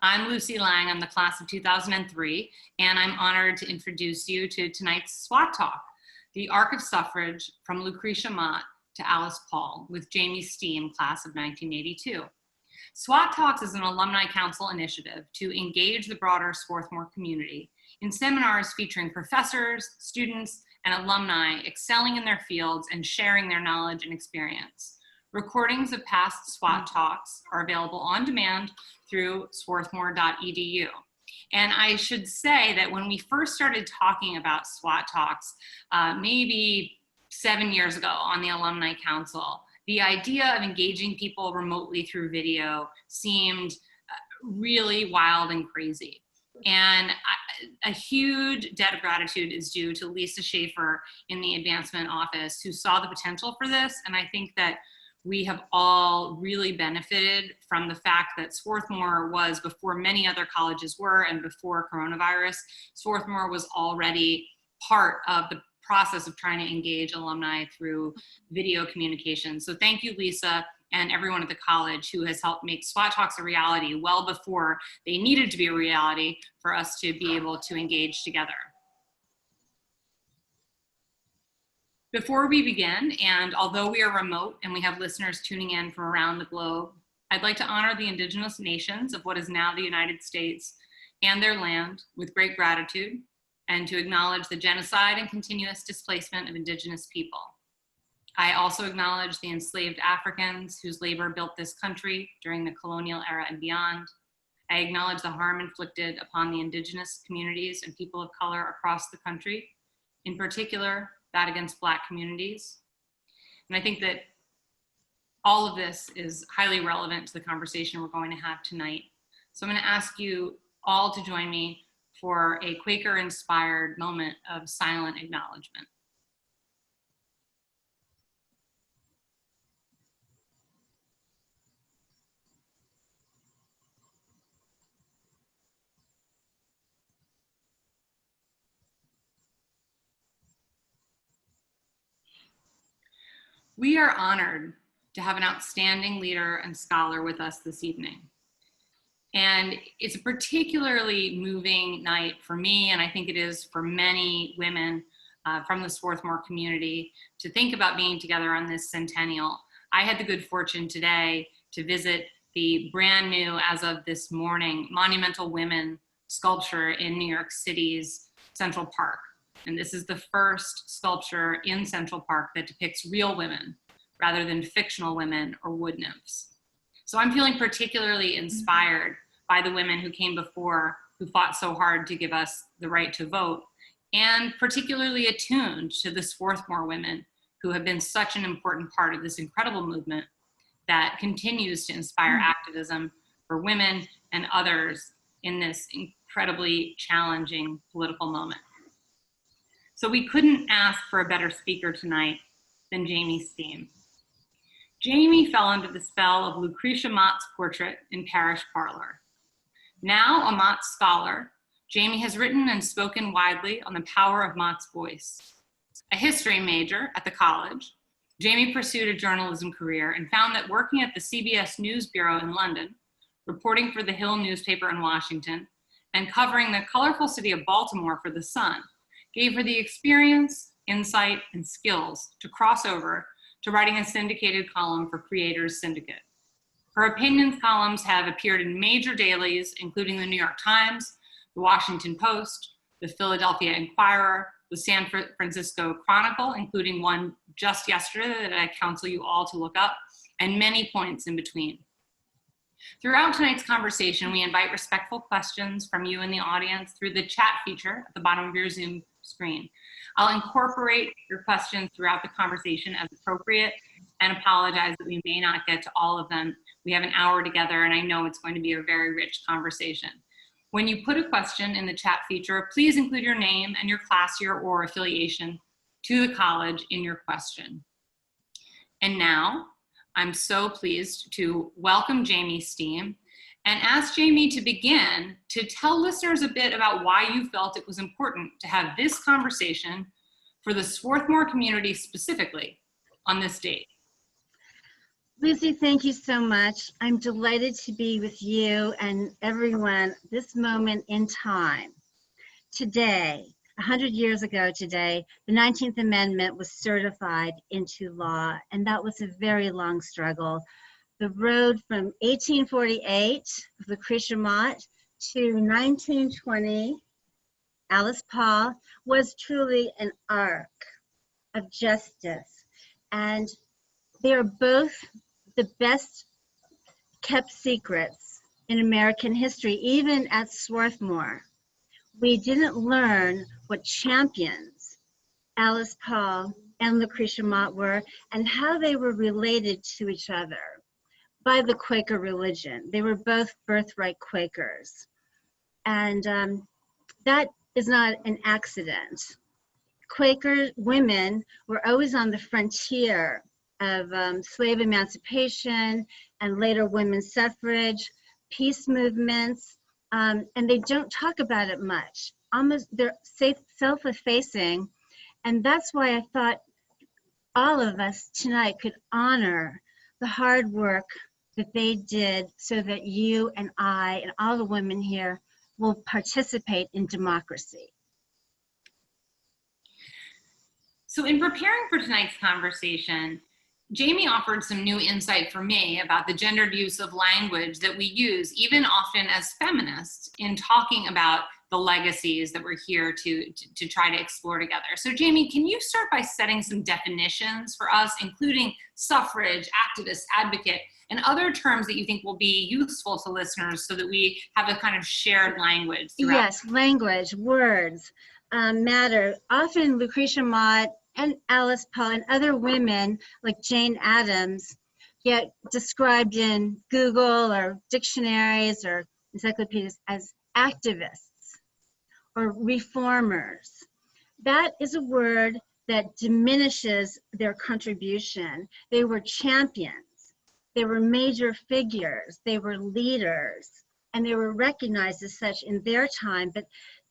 I'm Lucy Lang, I'm the class of 2003, and I'm honored to introduce you to tonight's SwatTalk, the Arc of Suffrage from Lucretia Mott to Alice Paul with Jamie Stiehm, class of 1982. SwatTalks is an alumni council initiative to engage the broader Swarthmore community in seminars featuring professors, students, and alumni excelling in their fields and sharing their knowledge and experience. Recordings of past SWAT Talks are available on demand through swarthmore.edu. And I should say that when we first started talking about SWAT Talks, maybe 7 years ago on the Alumni Council, the idea of engaging people remotely through video seemed really wild and crazy. And a huge debt of gratitude is due to Lisa Schaefer in the advancement office, who saw the potential for this. And I think that we have all really benefited from the fact that Swarthmore was, before many other colleges were and before coronavirus, Swarthmore was already part of the process of trying to engage alumni through video communication. So thank you, Lisa, and everyone at the college who has helped make SWAT Talks a reality well before they needed to be a reality for us to be able to engage together. Before we begin, and although we are remote and we have listeners tuning in from around the globe, I'd like to honor the indigenous nations of what is now the United States and their land with great gratitude, and to acknowledge the genocide and continuous displacement of indigenous people. I also acknowledge the enslaved Africans whose labor built this country during the colonial era and beyond. I acknowledge the harm inflicted upon the indigenous communities and people of color across the country, in particular, that against Black communities. And I think that all of this is highly relevant to the conversation we're going to have tonight. So I'm going to ask you all to join me for a Quaker-inspired moment of silent acknowledgement. We are honored to have an outstanding leader and scholar with us this evening. And it's a particularly moving night for me, and I think it is for many women from the Swarthmore community, to think about being together on this centennial. I had the good fortune today to visit the brand new, as of this morning, Monumental Women sculpture in New York City's Central Park. And this is the first sculpture in Central Park that depicts real women rather than fictional women or wood nymphs. So I'm feeling particularly inspired by the women who came before, who fought so hard to give us the right to vote, and particularly attuned to the Swarthmore women who have been such an important part of this incredible movement that continues to inspire activism for women and others in this incredibly challenging political moment. So we couldn't ask for a better speaker tonight than Jamie Stiehm. Jamie fell under the spell of Lucretia Mott's portrait in Parish Parlor. Now a Mott scholar, Jamie has written and spoken widely on the power of Mott's voice. A history major at the college, Jamie pursued a journalism career and found that working at the CBS News Bureau in London, reporting for the Hill newspaper in Washington, and covering the colorful city of Baltimore for The Sun, gave her the experience, insight, and skills to cross over to writing a syndicated column for Creators Syndicate. Her opinions columns have appeared in major dailies, including the New York Times, the Washington Post, the Philadelphia Inquirer, the San Francisco Chronicle, including one just yesterday that I counsel you all to look up, and many points in between. Throughout tonight's conversation, we invite respectful questions from you in the audience through the chat feature at the bottom of your Zoom screen. I'll incorporate your questions throughout the conversation as appropriate and apologize that we may not get to all of them. We have an hour together and I know it's going to be a very rich conversation. When you put a question in the chat feature, please include your name and your class year or affiliation to the college in your question. And now, I'm so pleased to welcome Jamie Stiehm and ask Jamie to begin to tell listeners a bit about why you felt it was important to have this conversation for the Swarthmore community specifically on this date. Lucy, thank you so much. I'm delighted to be with you and everyone this moment in time. Today, 100 years ago today, the 19th Amendment was certified into law, and that was a very long struggle. The road from 1848, Lucretia Mott, to 1920, Alice Paul, was truly an arc of justice. And they are both the best kept secrets in American history, even at Swarthmore. We didn't learn what champions Alice Paul and Lucretia Mott were and how they were related to each other by the Quaker religion. They were both birthright Quakers. And that is not an accident. Quaker women were always on the frontier of slave emancipation and later women's suffrage, peace movements, and they don't talk about it much. Almost they're self-effacing, and that's why I thought all of us tonight could honor the hard work that they did so that you and I and all the women here will participate in democracy. So in preparing for tonight's conversation, Jamie offered some new insight for me about the gendered use of language that we use, even often as feminists, in talking about the legacies that we're here to try to explore together. So Jamie, can you start by setting some definitions for us, including suffrage, activist, advocate, and other terms that you think will be useful to listeners so that we have a kind of shared language throughout? Yes, language, words matter. Often Lucretia Mott and Alice Paul and other women like Jane Addams get described in Google or dictionaries or encyclopedias as activists or reformers. That is a word that diminishes their contribution. They were champions. They were major figures. They were leaders. And they were recognized as such in their time, but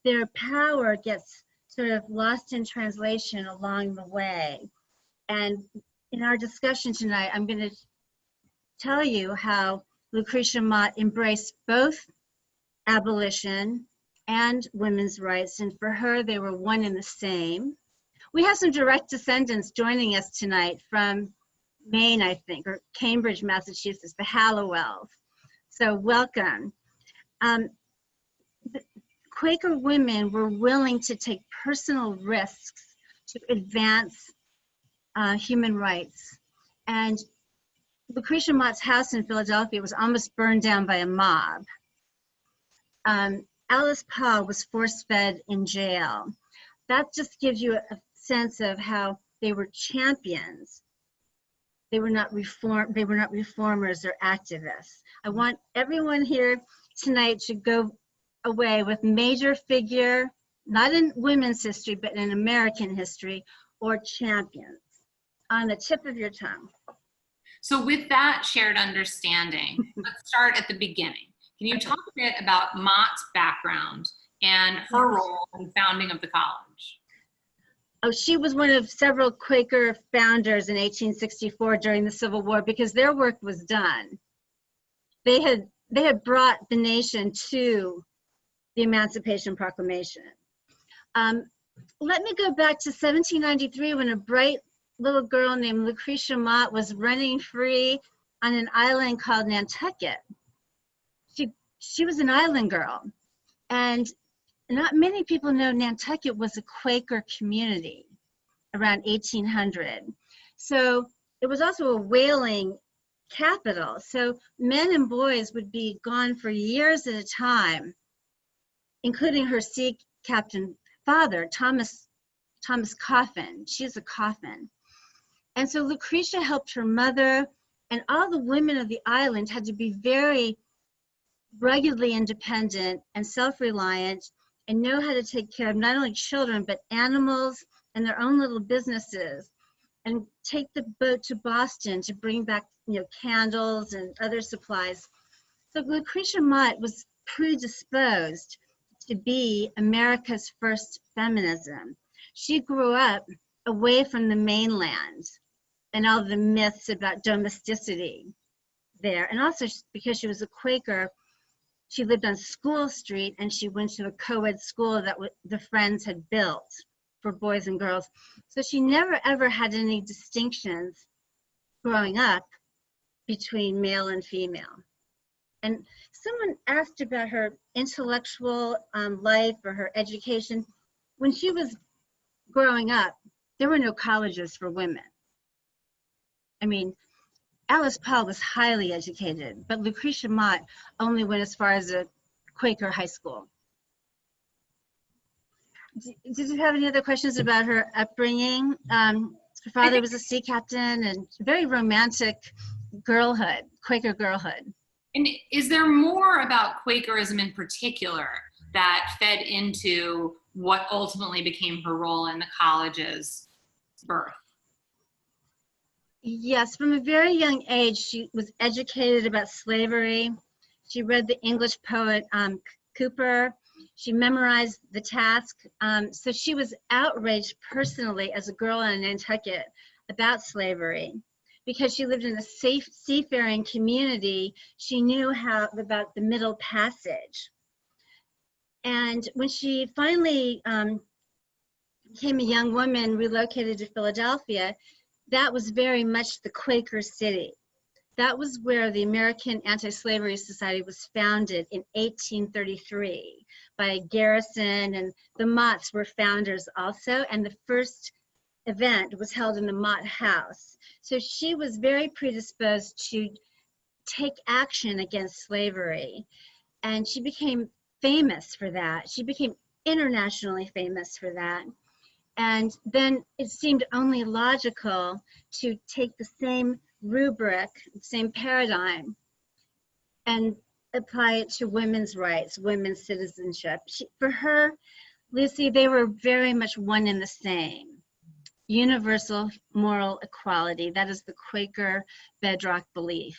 their power gets sort of lost in translation along the way. And in our discussion tonight, I'm going to tell you how Lucretia Mott embraced both abolition and women's rights, and for her, they were one and the same. We have some direct descendants joining us tonight from Maine, I think, or Cambridge, Massachusetts, the Hallowells. So welcome. Quaker women were willing to take personal risks to advance human rights. And Lucretia Mott's house in Philadelphia was almost burned down by a mob. Alice Paul was force-fed in jail. That just gives you a sense of how they were champions. They were not reformers or activists. I want everyone here tonight to go away with major figure, not in women's history, but in American history, or champions on the tip of your tongue. So with that shared understanding, let's start at the beginning. Can you talk a bit about Mott's background and her role in the founding of the college? Oh, she was one of several Quaker founders in 1864 during the Civil War because their work was done. They had brought the nation to the Emancipation Proclamation. Let me go back to 1793 when a bright little girl named Lucretia Mott was running free on an island called Nantucket. She was an island girl, and not many people know Nantucket was a Quaker community around 1800. So it was also a whaling capital. So men and boys would be gone for years at a time, including her sea captain father, Thomas Coffin. She's a Coffin. And so Lucretia helped her mother, and all the women of the island had to be very ruggedly independent and self-reliant and know how to take care of not only children, but animals and their own little businesses, and take the boat to Boston to bring back, candles and other supplies. So Lucretia Mott was predisposed to be America's first feminism. She grew up away from the mainland and all the myths about domesticity there. And also because she was a Quaker, she lived on School Street, and she went to a co-ed school that the Friends had built for boys and girls. So she never ever had any distinctions growing up between male and female. And someone asked about her intellectual life or her education. When she was growing up, there were no colleges for women. I mean, Alice Paul was highly educated, but Lucretia Mott only went as far as a Quaker high school. Did you have any other questions about her upbringing? Her father was a sea captain, and very romantic girlhood, Quaker girlhood. And is there more about Quakerism in particular that fed into what ultimately became her role in the college's birth? Yes, from a very young age, she was educated about slavery. She read the English poet Cooper. She memorized the task. So she was outraged personally as a girl in Nantucket about slavery. Because she lived in a safe seafaring community, she knew about the Middle Passage. And when she finally became a young woman, relocated to Philadelphia, that was very much the Quaker city. That was where the American Anti-Slavery Society was founded in 1833 by Garrison, and the Motts were founders also, and the first event was held in the Mott House. So she was very predisposed to take action against slavery, and she became famous for that. She became internationally famous for that. And then it seemed only logical to take the same rubric, same paradigm, and apply it to women's rights, women's citizenship. For her, Lucy, they were very much one and the same. Universal moral equality. That is the Quaker bedrock belief.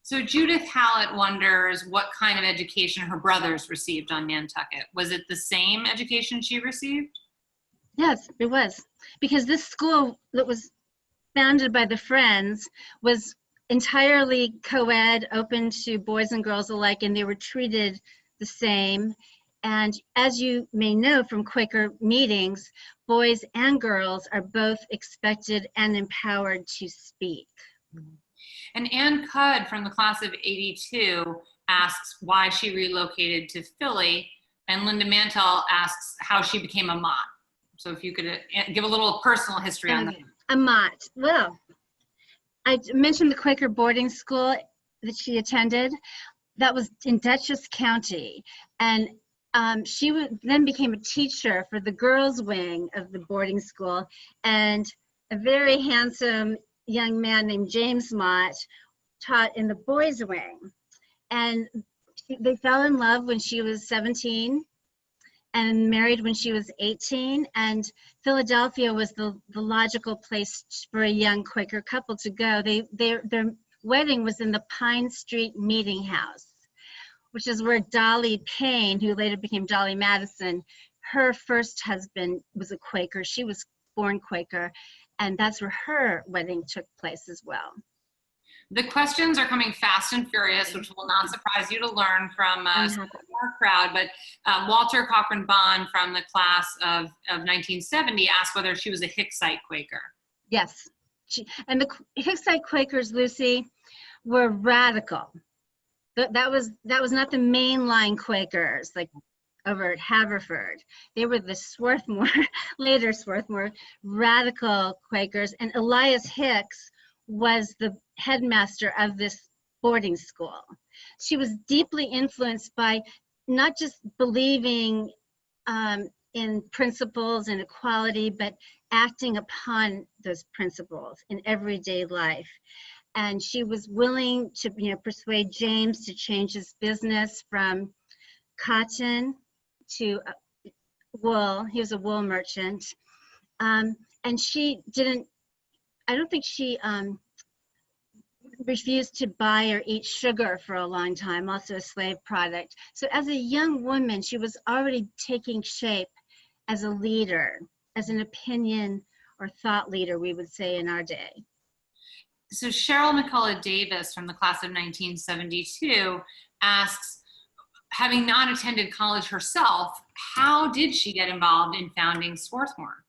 So Judith Hallett wonders what kind of education her brothers received on Nantucket. Was it the same education she received? Yes, it was. Because this school that was founded by the Friends was entirely co-ed, open to boys and girls alike, and they were treated the same. And as you may know from Quaker meetings, boys and girls are both expected and empowered to speak. And Ann Cudd from the class of '82 asks why she relocated to Philly, and Linda Mantel asks how she became a Mott. So if you could give a little personal history on that. A Mott. Well, I mentioned the Quaker boarding school that she attended. That was in Dutchess County. And she then became a teacher for the girls' wing of the boarding school, and a very handsome young man named James Mott taught in the boys' wing. And they fell in love when she was 17 and married when she was 18, and Philadelphia was the logical place for a young Quaker couple to go. Their wedding was in the Pine Street Meeting House, which is where Dolly Payne, who later became Dolly Madison, her first husband was a Quaker. She was born Quaker, and that's where her wedding took place as well. The questions are coming fast and furious, which will not surprise you to learn from our crowd, but Walter Cochran Bond from the class of 1970 asked whether she was a Hicksite Quaker. Yes, and the Hicksite Quakers, Lucy, were radical. That was not the mainline Quakers like over at Haverford. They were the Swarthmore, later Swarthmore, radical Quakers, and Elias Hicks was the headmaster of this boarding school. She was deeply influenced by not just believing in principles and equality, but acting upon those principles in everyday life. And she was willing to, persuade James to change his business from cotton to wool. He was a wool merchant. And she didn't, I don't think she refused to buy or eat sugar for a long time, also a slave product. So as a young woman, she was already taking shape as a leader, as an opinion or thought leader, we would say in our day. So Cheryl McCullough Davis from the class of 1972 asks, having not attended college herself, how did she get involved in founding Swarthmore?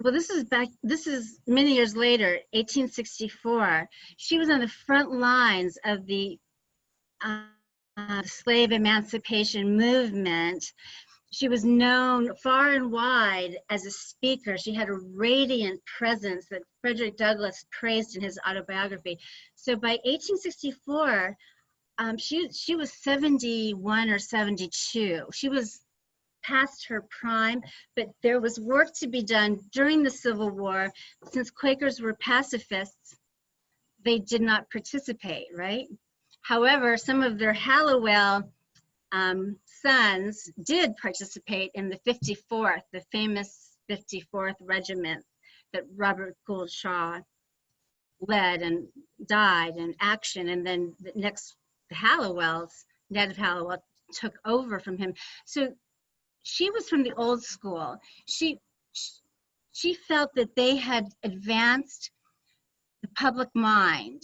Well, this is many years later, 1864. She was on the front lines of the slave emancipation movement. She was known far and wide as a speaker. She had a radiant presence that Frederick Douglass praised in his autobiography. So by 1864, she was 71 or 72. She was past her prime, but there was work to be done during the Civil War. Since Quakers were pacifists, they did not participate, right? However, some of their Hallowell sons did participate in the 54th, the famous 54th Regiment that Robert Gould Shaw led and died in action. And then the Hallowells, Ned Hallowell, took over from him. So she was from the old school. She felt that they had advanced the public mind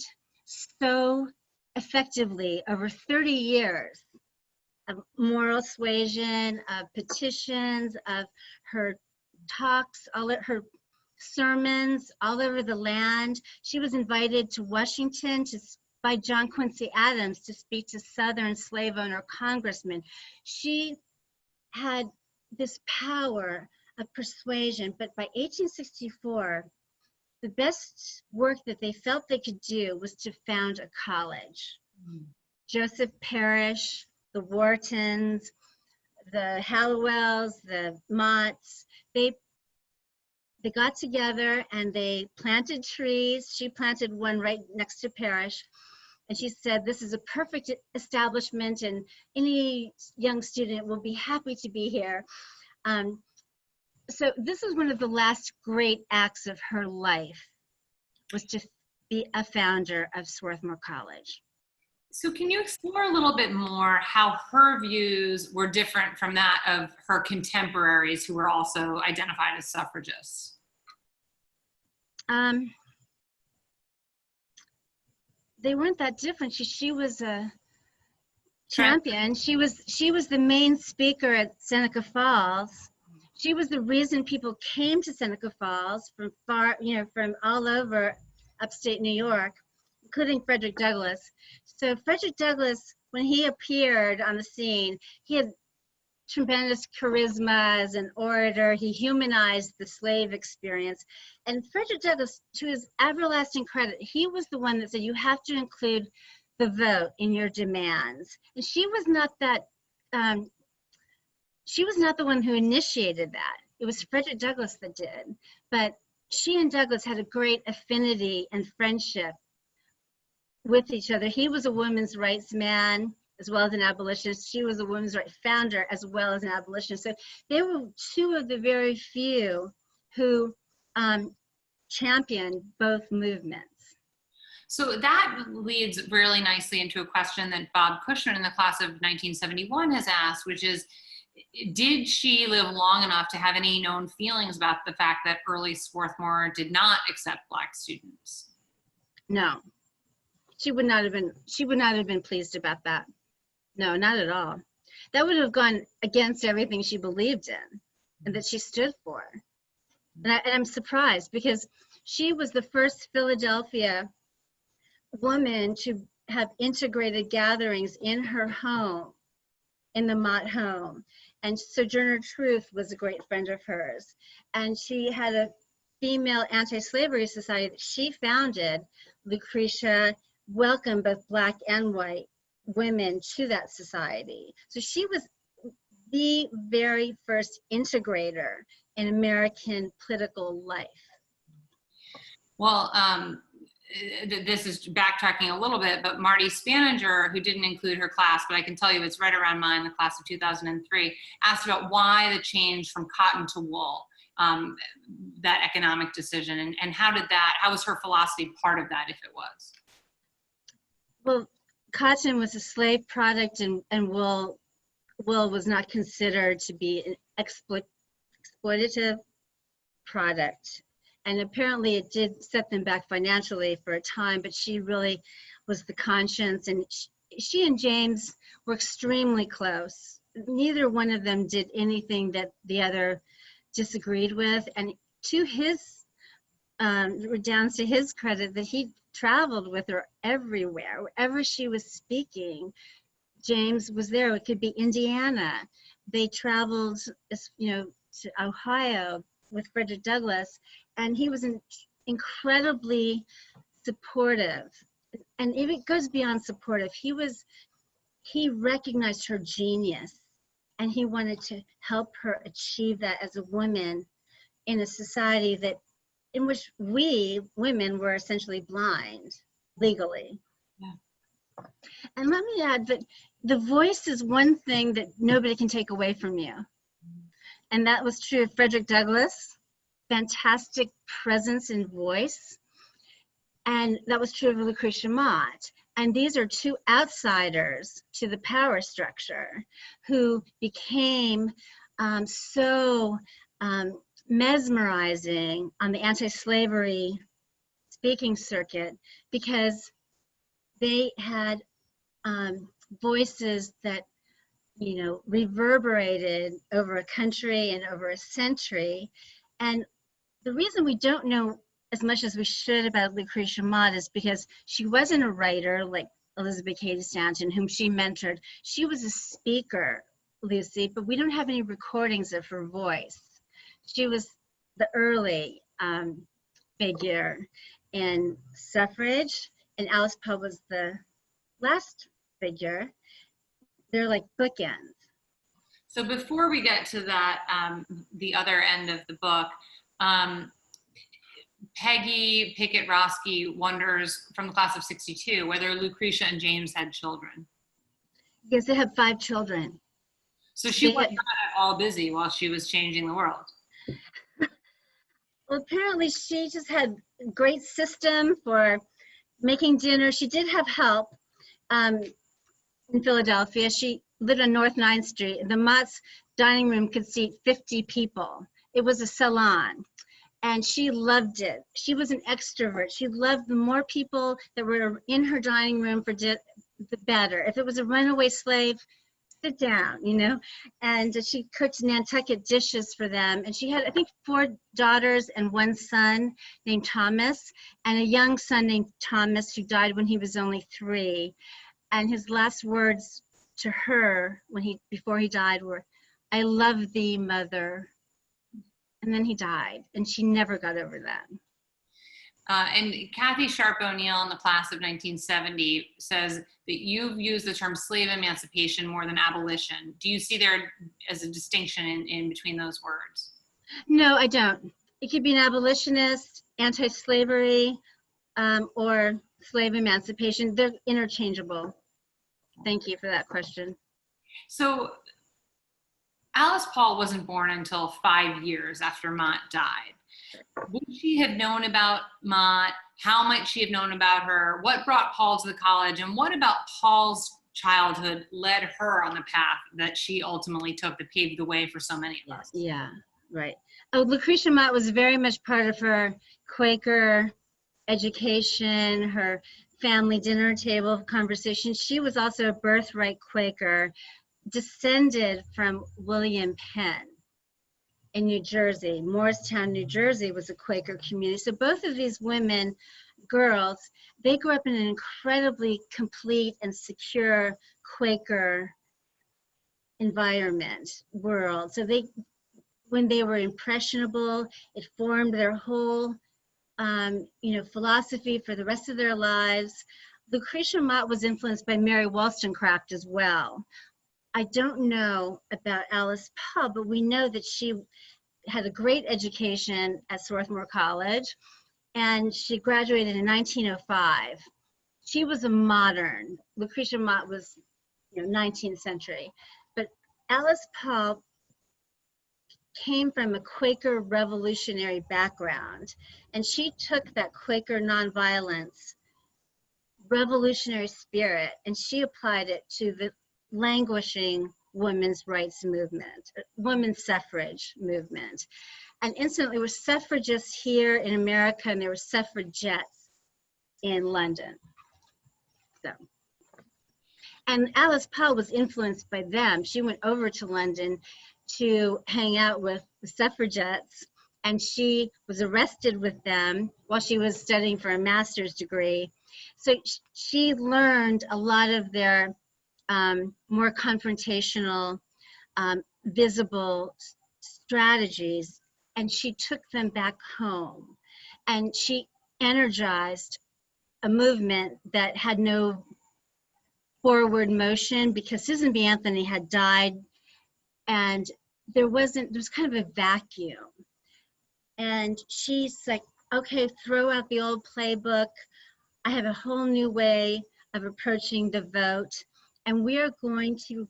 so effectively over 30 years of moral suasion, of petitions, of her talks, her sermons all over the land. She was invited to Washington by John Quincy Adams to speak to Southern slave owner congressmen. She had this power of persuasion, but by 1864, the best work that they felt they could do was to found a college. Joseph Parrish, the Whartons, the Hallowells, the Motts, they got together and they planted trees. She planted one right next to Parrish. And she said, this is a perfect establishment and any young student will be happy to be here. So this is one of the last great acts of her life, was to be a founder of Swarthmore College. So can you explore a little bit more how her views were different from that of her contemporaries who were also identified as suffragists? They weren't that different. She was a champion. She was the main speaker at Seneca Falls. She was the reason people came to Seneca Falls from from all over upstate New York, including Frederick Douglass. So Frederick Douglass, when he appeared on the scene, he had tremendous charisma as an orator. He humanized the slave experience. And Frederick Douglass, to his everlasting credit, he was the one that said, you have to include the vote in your demands. And she was not the one who initiated that. It was Frederick Douglass that did. But she and Douglass had a great affinity and friendship with each other. He was a women's rights man as well as an abolitionist. She was a women's rights founder as well as an abolitionist. So they were two of the very few who championed both movements. So that leads really nicely into a question that Bob Kushner in the class of 1971 has asked, which is, did she live long enough to have any known feelings about the fact that early Swarthmore did not accept Black students? No, she would not have been pleased about that. No, not at all. That would have gone against everything she believed in and that she stood for. And I'm surprised because she was the first Philadelphia woman to have integrated gatherings in her home, in the Mott home. And Sojourner Truth was a great friend of hers. And she had a female anti-slavery society that she founded. Lucretia welcomed both Black and white women to that society. So she was the very first integrator in American political life. Well, this is backtracking a little bit, but Marty Spaninger, who didn't include her class, but I can tell you it's right around mine, the class of 2003, asked about why the change from cotton to wool, that economic decision, and how was her philosophy part of that, if it was? Well, cotton was a slave product and wool was not considered to be an exploitative product. And apparently it did set them back financially for a time, but she really was the conscience. And she and James were extremely close. Neither one of them did anything that the other disagreed with. And to his, redounds to his credit that he traveled with her everywhere. Wherever she was speaking, James was there. It could be Indiana. They traveled, to Ohio with Frederick Douglass, and he was incredibly supportive. And even goes beyond supportive. He recognized her genius, and he wanted to help her achieve that as a woman in a society in which we women were essentially blind legally. Yeah. And let me add that the voice is one thing that nobody can take away from you. And that was true of Frederick Douglass, fantastic presence and voice. And that was true of Lucretia Mott. And these are two outsiders to the power structure who became so mesmerizing on the anti-slavery speaking circuit because they had voices that, reverberated over a country and over a century. And the reason we don't know as much as we should about Lucretia Mott is because she wasn't a writer like Elizabeth Cady Stanton, whom she mentored. She was a speaker, Lucy, but we don't have any recordings of her voice. She was the early figure in Suffrage, and Alice Poe was the last figure. They're like bookends. So before we get to that, the other end of the book, Peggy Pickett-Roski wonders from the class of 62 whether Lucretia and James had children. Yes, they have 5 children. So she was not at all busy while she was changing the world. Well, apparently she just had a great system for making dinner. She did have help in Philadelphia. She lived on North 9th Street. The Mott's dining room could seat 50 people. It was a salon. And she loved it. She was an extrovert. She loved the more people that were in her dining room the better. If it was a runaway slave, sit down, And she cooked Nantucket dishes for them. And she had, I think, 4 daughters and 1 son named Thomas, and a young son named Thomas who died when he was only 3. And his last words to her before he died were, "I love thee, mother." And then he died, and she never got over that. And Kathy Sharp O'Neill in the class of 1970 says that you've used the term slave emancipation more than abolition. Do you see there as a distinction in between those words? No, I don't. It could be an abolitionist, anti-slavery, or slave emancipation. They're interchangeable. Thank you for that question. So Alice Paul wasn't born until 5 years after Mott died. Would she have known about Mott? How might she have known about her? What brought Paul to the college? And what about Paul's childhood led her on the path that she ultimately took that paved the way for so many of us? Yeah, right. Oh, Lucretia Mott was very much part of her Quaker education, her family dinner table conversation. She was also a birthright Quaker, descended from William Penn in New Jersey. Morristown, New Jersey was a Quaker community. So both of these women, girls, they grew up in an incredibly complete and secure Quaker environment, world. So when they were impressionable, it formed their whole philosophy for the rest of their lives. Lucretia Mott was influenced by Mary Wollstonecraft as well. I don't know about Alice Paul, but we know that she had a great education at Swarthmore College, and she graduated in 1905. She was a modern. Lucretia Mott was, 19th century. But Alice Paul came from a Quaker revolutionary background, and she took that Quaker nonviolence revolutionary spirit and she applied it to the languishing women's rights movement, women's suffrage movement. And incidentally, there were suffragists here in America, and there were suffragettes in London. So, and Alice Paul was influenced by them. She went over to London to hang out with the suffragettes, and she was arrested with them while she was studying for a master's degree. So she learned a lot of their more confrontational, visible strategies, and she took them back home. And she energized a movement that had no forward motion because Susan B. Anthony had died, and there was kind of a vacuum. And she's like, okay, throw out the old playbook. I have a whole new way of approaching the vote, and we are going to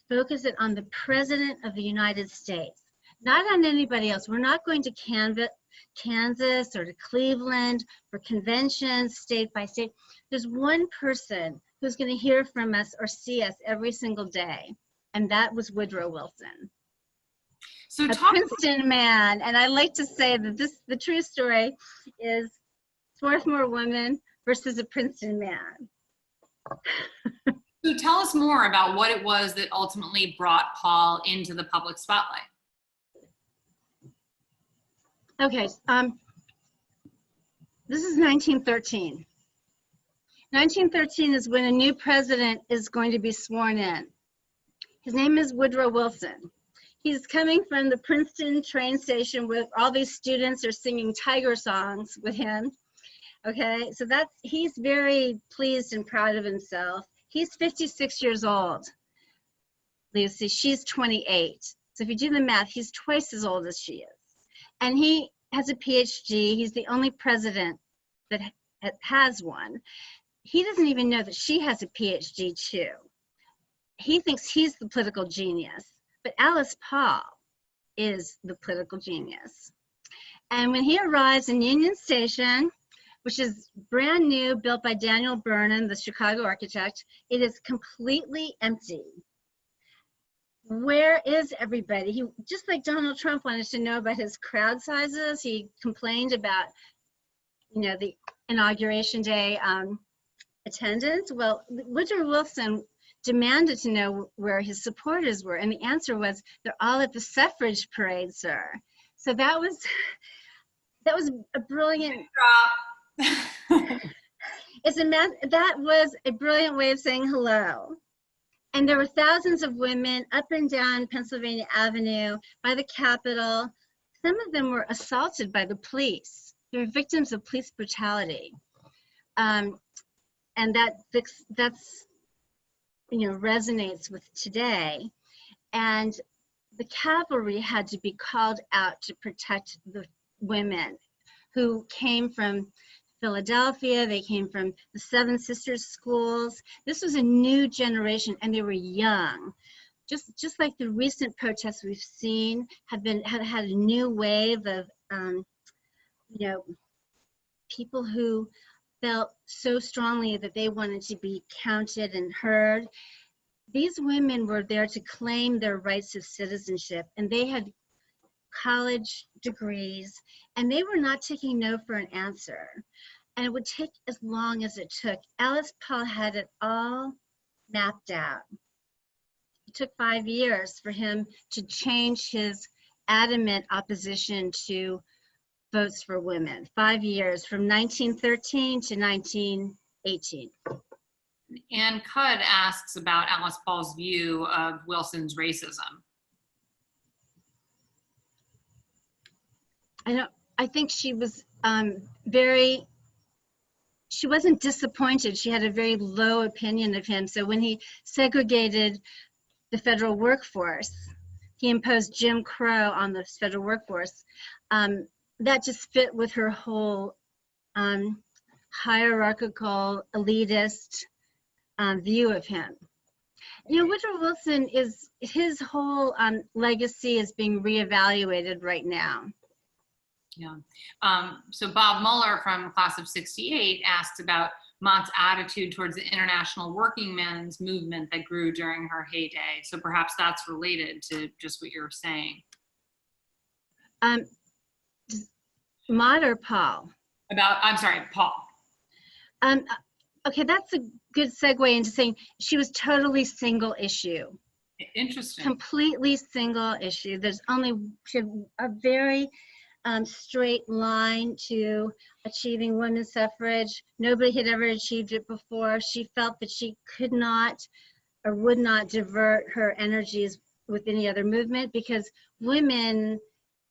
focus it on the President of the United States, not on anybody else. We're not going to Kansas or to Cleveland for conventions, state by state. There's one person who's going to hear from us or see us every single day, and that was Woodrow Wilson. So a Princeton man, and I like to say that the true story is Swarthmore woman versus a Princeton man. So tell us more about what it was that ultimately brought Paul into the public spotlight. Okay, this is 1913. 1913 is when a new president is going to be sworn in. His name is Woodrow Wilson. He's coming from the Princeton train station where all these students are singing tiger songs with him. Okay, so he's very pleased and proud of himself. He's 56 years old, Lucy. She's 28. So if you do the math, he's twice as old as she is. And he has a PhD. He's the only president that has one. He doesn't even know that she has a PhD too. He thinks he's the political genius. But Alice Paul is the political genius. And when he arrives in Union Station, which is brand new, built by Daniel Burnham, the Chicago architect, it is completely empty. Where is everybody? He, just like Donald Trump wanted to know about his crowd sizes, he complained about, the Inauguration Day attendance. Well, Woodrow Wilson demanded to know where his supporters were, and the answer was, they're all at the suffrage parade, sir. So that was a brilliant that was a brilliant way of saying hello. And there were thousands of women up and down Pennsylvania Avenue by the Capitol. Some of them were assaulted by the police. They were victims of police brutality. And that's resonates with today. And the cavalry had to be called out to protect the women who came from Philadelphia. They came from the Seven Sisters schools. This was a new generation, and they were young. Just like the recent protests we've seen had a new wave of people who felt so strongly that they wanted to be counted and heard. These women were there to claim their rights of citizenship, and they had college degrees, and they were not taking no for an answer. And it would take as long as it took. Alice Paul had it all mapped out. It took 5 years for him to change his adamant opposition to votes for women. 5 years, from 1913 to 1918. Ann Cudd asks about Alice Paul's view of Wilson's racism. I think she was she wasn't disappointed. She had a very low opinion of him. So when he segregated the federal workforce, he imposed Jim Crow on the federal workforce. That just fit with her whole hierarchical, elitist view of him. Woodrow Wilson his whole legacy is being reevaluated right now. Yeah. So Bob Mueller from class of '68 asked about Mott's attitude towards the international working men's movement that grew during her heyday. So perhaps that's related to just what you're saying. Mott or Paul? I'm sorry, Paul. Okay, that's a good segue into saying she was totally single issue. Interesting. Completely single issue. She had a very straight line to achieving women's suffrage. Nobody had ever achieved it before. She felt that she could not or would not divert her energies with any other movement, because women,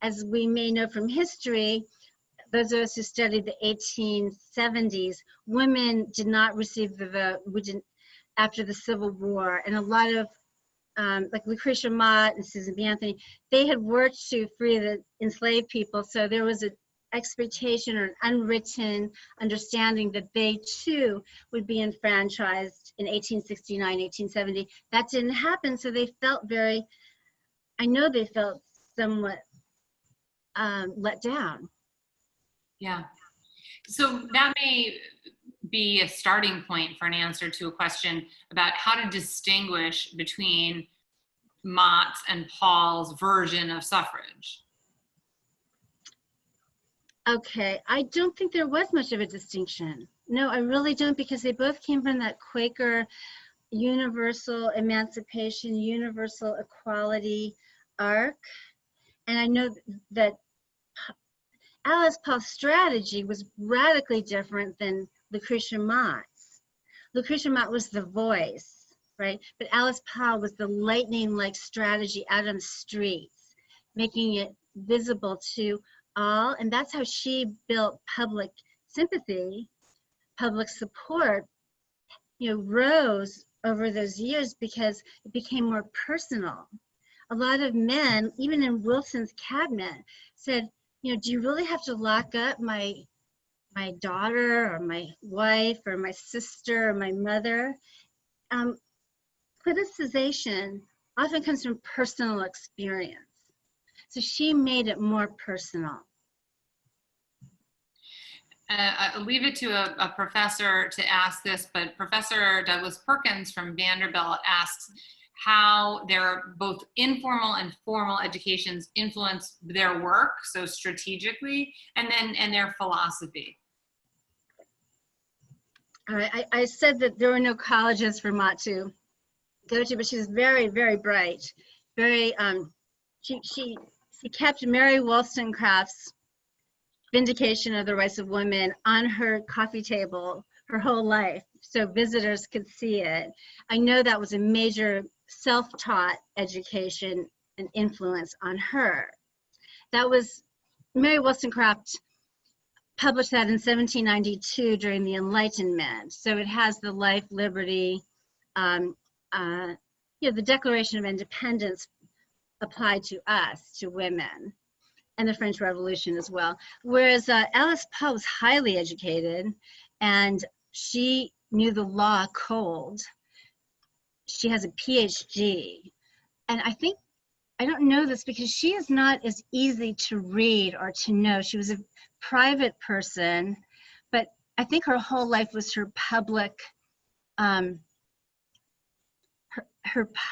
as we may know from history, those of us who studied the 1870s, women did not receive the vote after the Civil War. And a lot of, like Lucretia Mott and Susan B. Anthony, they had worked to free the enslaved people. So there was an expectation or an unwritten understanding that they too would be enfranchised in 1869, 1870. That didn't happen. So they felt I know they felt somewhat let down. Yeah. So that may be a starting point for an answer to a question about how to distinguish between Mott's and Paul's version of suffrage. Okay, I don't think there was much of a distinction. No, I really don't, because they both came from that Quaker universal emancipation, universal equality arc. And I know that Alice Paul's strategy was radically different than Lucretia Mott's. Lucretia Mott was the voice, right? But Alice Paul was the lightning-like strategy out on the streets, making it visible to all. And that's how she built public sympathy, public support, rose over those years because it became more personal. A lot of men, even in Wilson's cabinet, said, do you really have to lock up my daughter or my wife or my sister or my mother? Politicization often comes from personal experience. So she made it more personal. I'll leave it to a professor to ask this, but Professor Douglas Perkins from Vanderbilt asks how their both informal and formal educations influence their work, so strategically, and their philosophy. All right, I said that there were no colleges for Mott to go to, but she's very, very bright. Very, she kept Mary Wollstonecraft's Vindication of the Rights of Women on her coffee table her whole life, so visitors could see it. I know that was a major self-taught education and influence on her. That was, Mary Wollstonecraft published that in 1792 during the Enlightenment. So it has the life, liberty, the Declaration of Independence applied to us, to women, and the French Revolution as well. Whereas Alice Paul was highly educated, and she knew the law cold. She has a PhD. And I don't know this because she is not as easy to read or to know. She was a private person, but I think her whole life was her public, her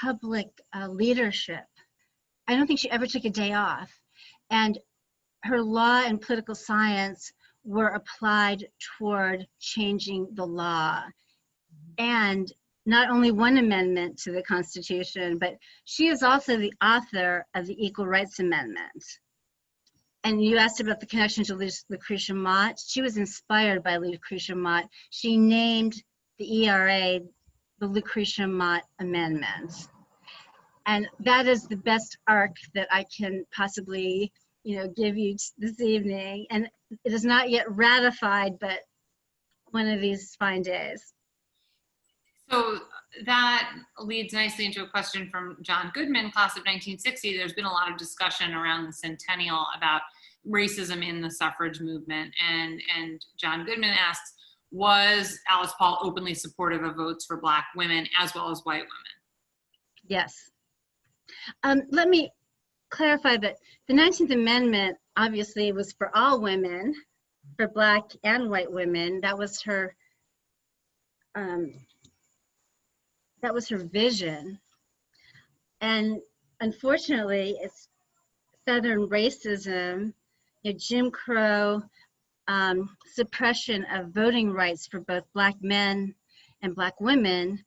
public leadership. I don't think she ever took a day off. And her law and political science were applied toward changing the law. And not only one amendment to the Constitution, but she is also the author of the Equal Rights Amendment. And you asked about the connection to Lucretia Mott. She was inspired by Lucretia Mott. She named the ERA the Lucretia Mott Amendment. And that is the best arc that I can possibly, give you this evening. And it is not yet ratified, but one of these fine days. So that leads nicely into a question from John Goodman, class of 1960. There's been a lot of discussion around the centennial about racism in the suffrage movement. And John Goodman asks, was Alice Paul openly supportive of votes for Black women as well as white women? Yes. Let me clarify that the 19th Amendment obviously was for all women, for Black and white women. That was her vision. And unfortunately, it's Southern racism Jim Crow suppression of voting rights for both Black men and Black women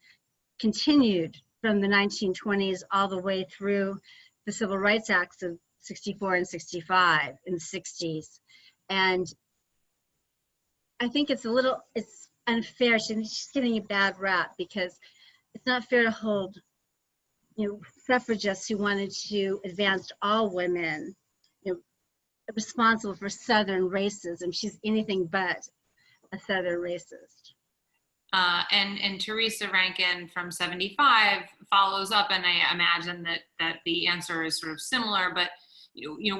continued from the 1920s all the way through the Civil Rights Acts of 64 and 65 in the 60s. And I think it's unfair. She's getting a bad rap because it's not fair to hold, suffragists who wanted to advance all women, responsible for Southern racism. She's anything but a Southern racist. And Teresa Rankin from 75 follows up, and I imagine that the answer is sort of similar, but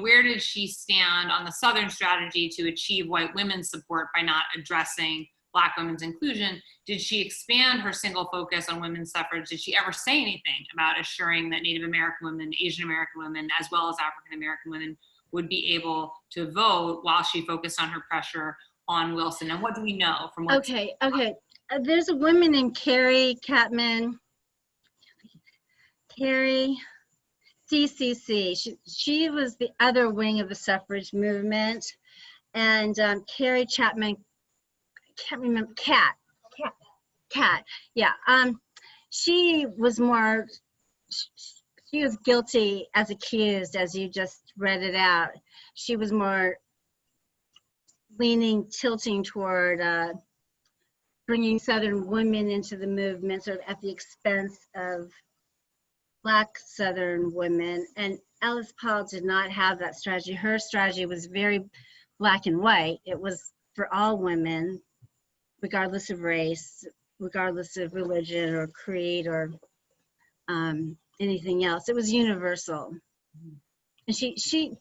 where did she stand on the Southern strategy to achieve white women's support by not addressing Black women's inclusion? Did she expand her single focus on women's suffrage? Did she ever say anything about assuring that Native American women, Asian American women, as well as African American women would be able to vote while she focused on her pressure on Wilson? And what do we know from what? Okay. There's a woman named Carrie Chapman, Carrie CCC. She was the other wing of the suffrage movement, and Carrie Chapman, I can't remember, Cat. Yeah. She was more. She was guilty as accused, as you just read it out. She was more tilting toward bringing Southern women into the movement, sort of at the expense of Black Southern women. And Alice Paul did not have that strategy. Her strategy was very black and white. It was for all women, regardless of race, regardless of religion or creed or anything else. It was universal. And she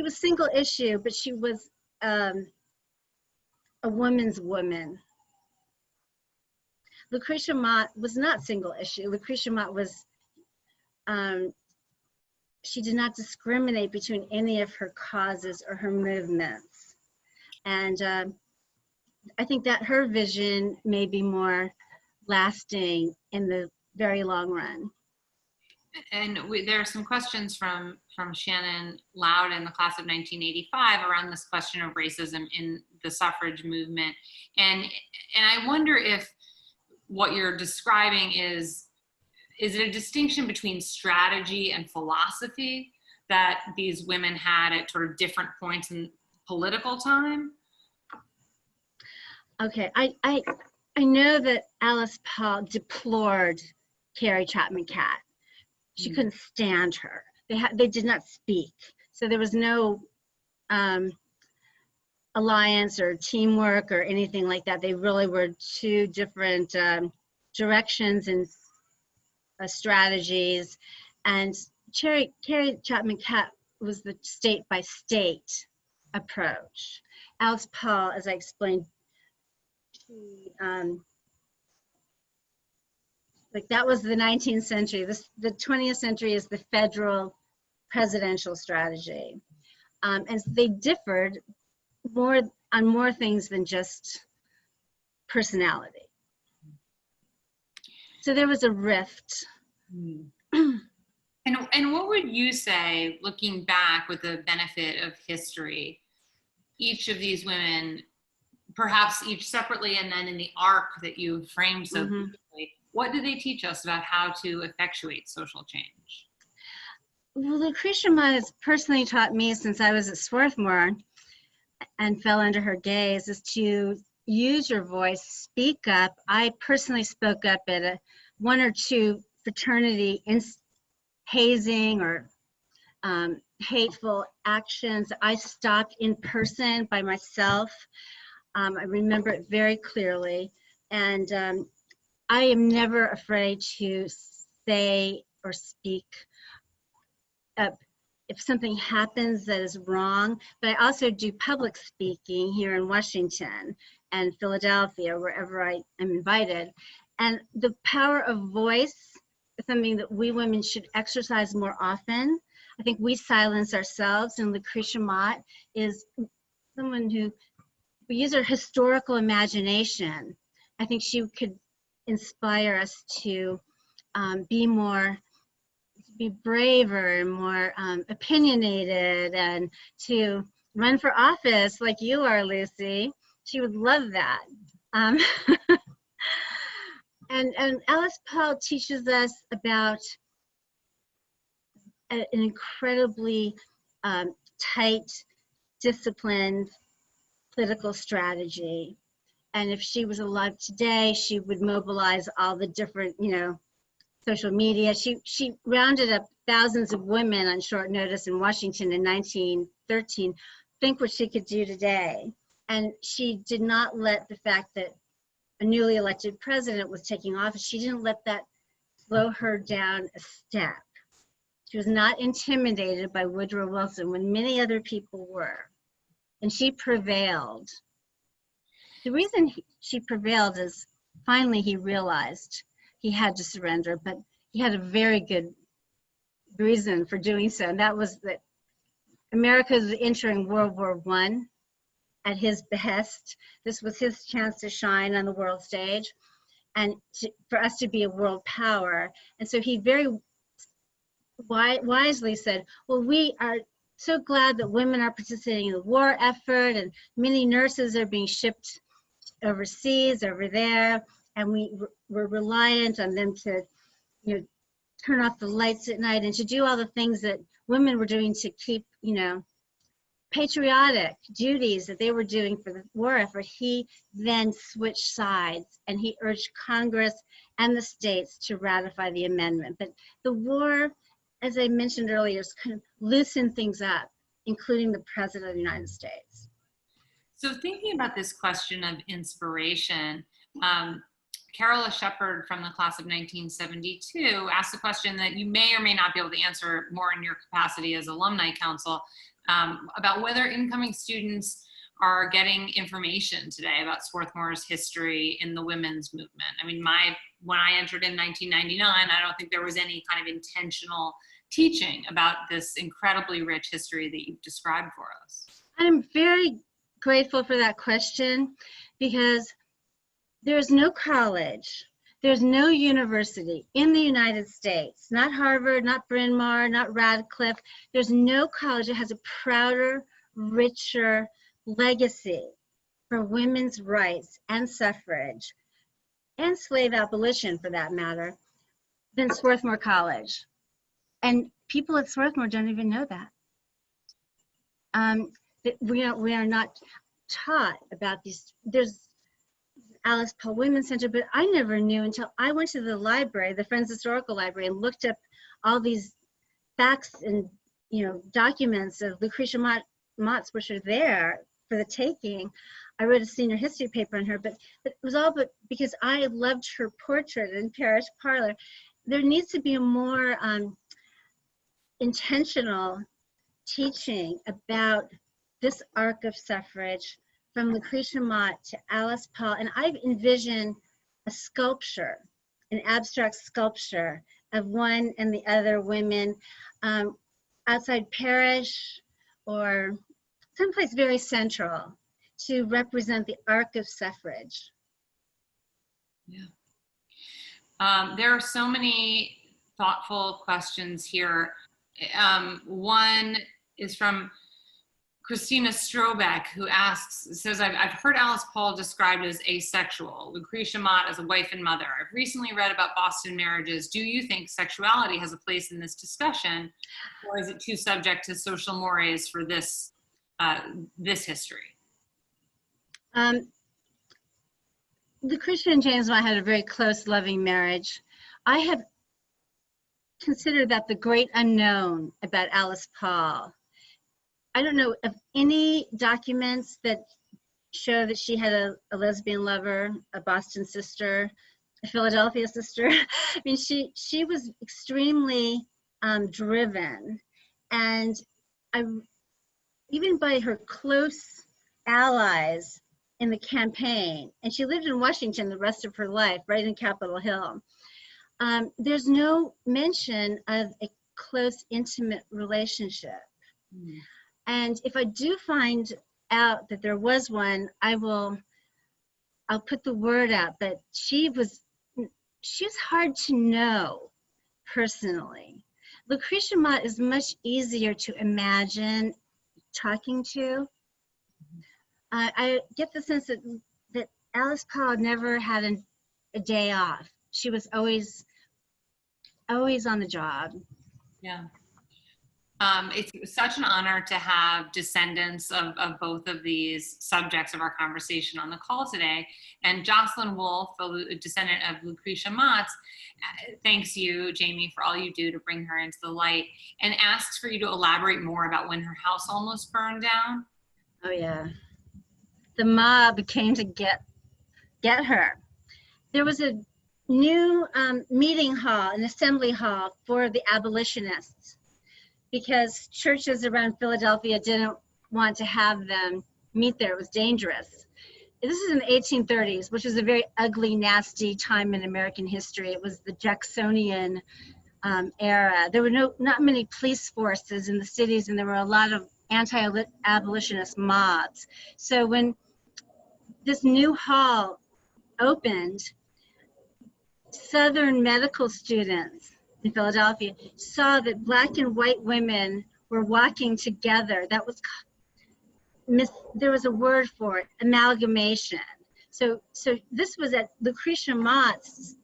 was single issue, but she was a woman's woman. Lucretia Mott was not single issue. Lucretia Mott was, she did not discriminate between any of her causes or her movements. And I think that her vision may be more lasting in the very long run. And there are some questions from Shannon Loud in the class of 1985 around this question of racism in the suffrage movement. And I wonder if what you're describing is it a distinction between strategy and philosophy that these women had at sort of different points in political time? Okay, I know that Alice Paul deplored Carrie Chapman Catt. She couldn't stand her. They did not speak. So there was no alliance or teamwork or anything like that. They really were two different directions and strategies. And Carrie Chapman Catt was the state by state approach. Alice Paul, as I explained, like that was the 19th century. The 20th century is the federal presidential strategy. And they differed on more things than just personality. So there was a rift. And what would you say, looking back with the benefit of history, each of these women, perhaps each separately and then in the arc that you framed so beautifully, what do they teach us about how to effectuate social change? Well, Lucretia Mott has personally taught me since I was at Swarthmore and fell under her gaze is to use your voice, speak up. I personally spoke up at one or two fraternity hazing or hateful actions. I stopped in person by myself. I remember it very clearly. And I am never afraid to say or speak up if something happens that is wrong, but I also do public speaking here in Washington and Philadelphia, wherever I am invited. And the power of voice is something that we women should exercise more often. I think we silence ourselves, and Lucretia Mott is someone who, we use her historical imagination. I think she could inspire us to be braver and more opinionated, and to run for office like you are, Lucy. She would love that. Um, and Alice Paul teaches us about an incredibly tight, disciplined political strategy. And if she was alive today, she would mobilize all the different, social media. She rounded up thousands of women on short notice in Washington in 1913. Think what she could do today. And she did not let the fact that a newly elected president was taking office, she didn't let that slow her down a step. She was not intimidated by Woodrow Wilson when many other people were. And she prevailed. The reason she prevailed is finally he realized he had to surrender, but he had a very good reason for doing so, and that was that America was entering World War I at his behest. This was his chance to shine on the world stage and for us to be a world power. And so he very wisely said, well, we are so glad that women are participating in the war effort, and many nurses are being shipped overseas, over there, and we're reliant on them to, turn off the lights at night and to do all the things that women were doing to keep, patriotic duties that they were doing for the war effort. He then switched sides and he urged Congress and the states to ratify the amendment. But the war, as I mentioned earlier, is kind of loosened things up, including the President of the United States. So thinking about this question of inspiration, Carola Shepard from the class of 1972 asked a question that you may or may not be able to answer more in your capacity as alumni council, about whether incoming students are getting information today about Swarthmore's history in the women's movement. I mean, when I entered in 1999, I don't think there was any kind of intentional teaching about this incredibly rich history that you've described for us. I'm very grateful for that question, because there's no college, there's no university in the United States, not Harvard, not Bryn Mawr, not Radcliffe. There's no college that has a prouder, richer legacy for women's rights and suffrage and slave abolition, for that matter, than Swarthmore College. And people at Swarthmore don't even know that. We are not taught about these. There's Alice Paul Women's Center, but I never knew until I went to the library, the Friends Historical Library, and looked up all these facts and documents of Lucretia Mott's, which are there for the taking. I wrote a senior history paper on her, but it was all but because I loved her portrait in Parish Parlor. There needs to be a more intentional teaching about this arc of suffrage from Lucretia Mott to Alice Paul. And I've envisioned a sculpture, an abstract sculpture of one and the other women outside Parish or someplace very central to represent the arc of suffrage. Yeah. There are so many thoughtful questions here. One is from Christina Strobeck, who says, I've heard Alice Paul described as asexual, Lucretia Mott as a wife and mother. I've recently read about Boston marriages. Do you think sexuality has a place in this discussion, or is it too subject to social mores for this history? Lucretia and James Mott had a very close, loving marriage. I have considered that the great unknown about Alice Paul. I don't know of any documents that show that she had a lesbian lover, a Boston sister, a Philadelphia sister. I mean, she was extremely driven, and even by her close allies in the campaign, and she lived in Washington the rest of her life, right in Capitol Hill. There's no mention of a close, intimate relationship. Mm. And if I do find out that there was one, I'll put the word out. But she's hard to know personally. Lucretia Mott is much easier to imagine talking to. I get the sense that Alice Paul never had a day off. She was always on the job. Yeah. It's such an honor to have descendants of both of these subjects of our conversation on the call today. And Jocelyn Wolf, a descendant of Lucretia Mott, thanks you, Jamie, for all you do to bring her into the light, and asks for you to elaborate more about when her house almost burned down. Oh yeah. The mob came to get her. There was a new meeting hall, an assembly hall for the abolitionists, because churches around Philadelphia didn't want to have them meet there. It was dangerous. This is in the 1830s, which is a very ugly, nasty time in American history. It was the Jacksonian era. There were not many police forces in the cities, and there were a lot of anti-abolitionist mobs. So when this new hall opened, Southern medical students in Philadelphia saw that Black and white women were walking together. That was, there was a word for it, amalgamation. So this was at Lucretia Mott's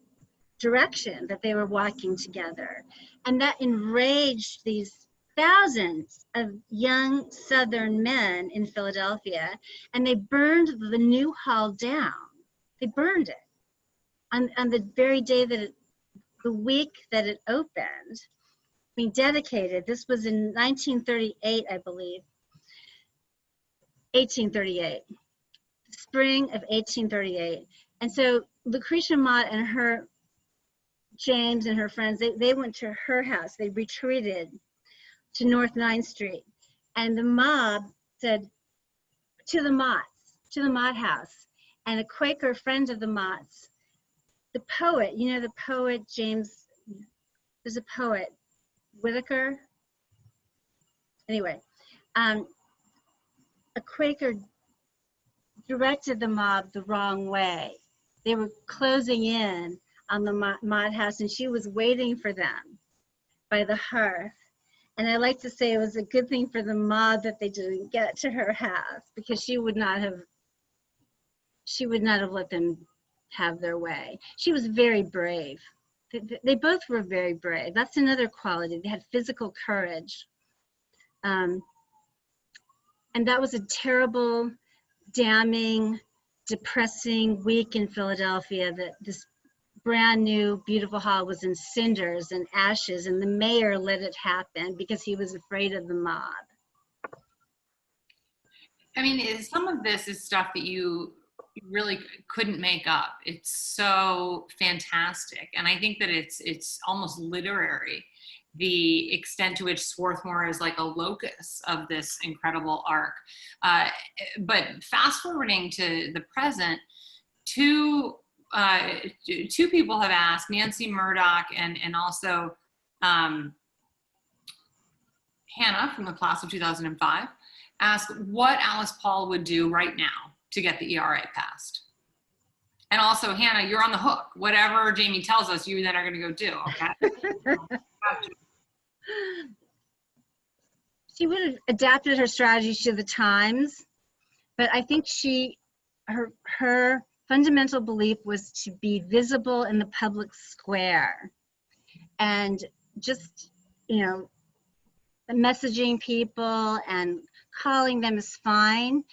direction that they were walking together. And that enraged these thousands of young Southern men in Philadelphia, and they burned the new hall down. They burned it on the very day that the week that it opened, being dedicated. This was in 1938, I believe. 1838, spring of 1838. And so Lucretia Mott and her, James and her friends, they went to her house. They retreated to North 9th Street. And the mob said, to the Mott house. And a Quaker friend of the Motts, the poet, you know the poet James, there's a poet, Whitaker. Anyway, a Quaker directed the mob the wrong way. They were closing in on the Mott house, and she was waiting for them by the hearth. And I like to say it was a good thing for the mob that they didn't get to her house, because she would not have let them have their way. She was very brave. They both were very brave. That's another quality. They had physical courage. And that was a terrible, damning, depressing week in Philadelphia, that this brand new, beautiful hall was in cinders and ashes, and the mayor let it happen because he was afraid of the mob. I mean, some of this is stuff that you really couldn't make up. It's so fantastic. And I think that it's almost literary, the extent to which Swarthmore is like a locus of this incredible arc. But fast forwarding to the present, two people have asked, Nancy Murdoch and also Hannah from the class of 2005, asked what Alice Paul would do right now to get the ERA passed. And also, Hannah, you're on the hook. Whatever Jamie tells us, you then are going to go do, okay? She would have adapted her strategies to the times, but I think her fundamental belief was to be visible in the public square, and just, you know, messaging people and calling them is fine.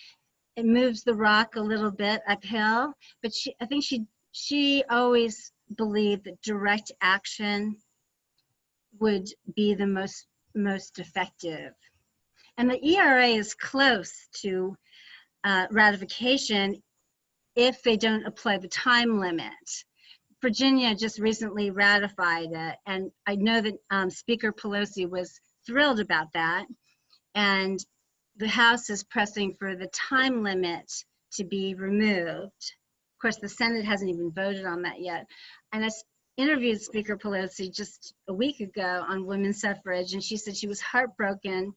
It moves the rock a little bit uphill, but I think she always believed that direct action would be the most effective. And the ERA is close to ratification if they don't apply the time limit. Virginia just recently ratified it, and I know that Speaker Pelosi was thrilled about that. And the House is pressing for the time limit to be removed. Of course, the Senate hasn't even voted on that yet. And I interviewed Speaker Pelosi just a week ago on women's suffrage, and she said she was heartbroken